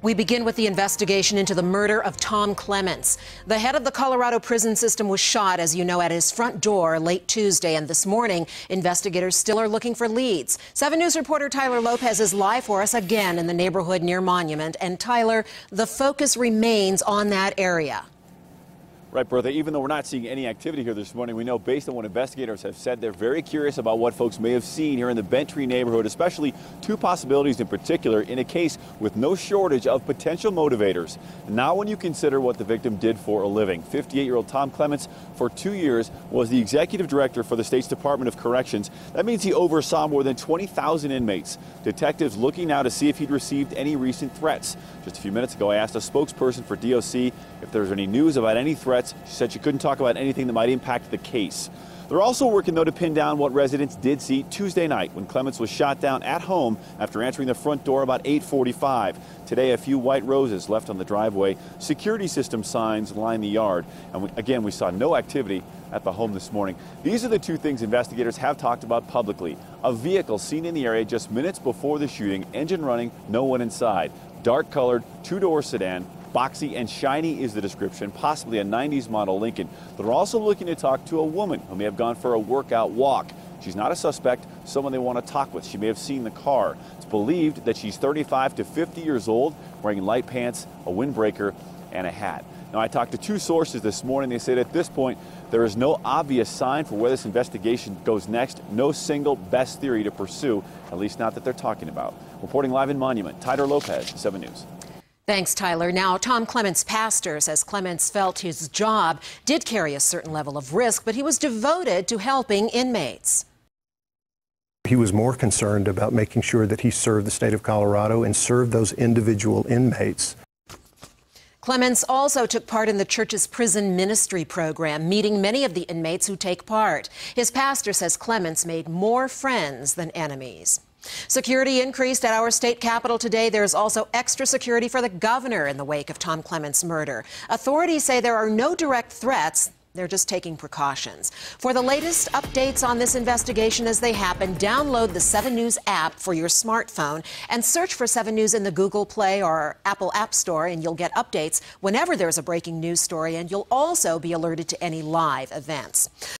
We begin with the investigation into the murder of Tom Clements. The head of the Colorado prison system was shot, as you know, at his front door late Tuesday. And this morning, investigators still are looking for leads. 7 News reporter Tyler Lopez is live for us again in the neighborhood near Monument. And Tyler, the focus remains on that area. Right, Bertha. Even though we're not seeing any activity here this morning, we know based on what investigators have said, they're very curious about what folks may have seen here in the Bentry neighborhood, especially two possibilities in particular in a case with no shortage of potential motivators. Now, when you consider what the victim did for a living, 58-year-old Tom Clements for 2 years was the executive director for the state's Department of Corrections. That means he oversaw more than 20,000 inmates. Detectives looking now to see if he'd received any recent threats. Just a few minutes ago, I asked a spokesperson for DOC if there's any news about any threats. She said she couldn't talk about anything that might impact the case. They're also working, though, to pin down what residents did see Tuesday night when Clements was shot down at home after answering the front door about 8:45. Today, a few white roses left on the driveway. Security system signs line the yard. And again, we saw no activity at the home this morning. These are the two things investigators have talked about publicly. A vehicle seen in the area just minutes before the shooting, engine running, no one inside. Dark-colored, two-door sedan. Boxy and shiny is the description, possibly a 90s model Lincoln. They're also looking to talk to a woman who may have gone for a workout walk. She's not a suspect, someone they want to talk with. She may have seen the car. It's believed that she's 35 to 50 years old, wearing light pants, a windbreaker, and a hat. Now, I talked to two sources this morning. They said at this point, there is no obvious sign for where this investigation goes next. No single best theory to pursue, at least not that they're talking about. Reporting live in Monument, Tyler Lopez, 7 News. Thanks, Tyler. Now, Tom Clements' pastor says Clements felt his job did carry a certain level of risk, but he was devoted to helping inmates. He was more concerned about making sure that he served the state of Colorado and served those individual inmates. Clements also took part in the church's prison ministry program, meeting many of the inmates who take part. His pastor says Clements made more friends than enemies. Security increased at our state capitol today. There's also extra security for the governor in the wake of Tom Clements' murder. Authorities say there are no direct threats. They're just taking precautions. For the latest updates on this investigation as they happen, download the 7 News app for your smartphone and search for 7 News in the Google Play or Apple App Store, and you'll get updates whenever there's a breaking news story, and you'll also be alerted to any live events.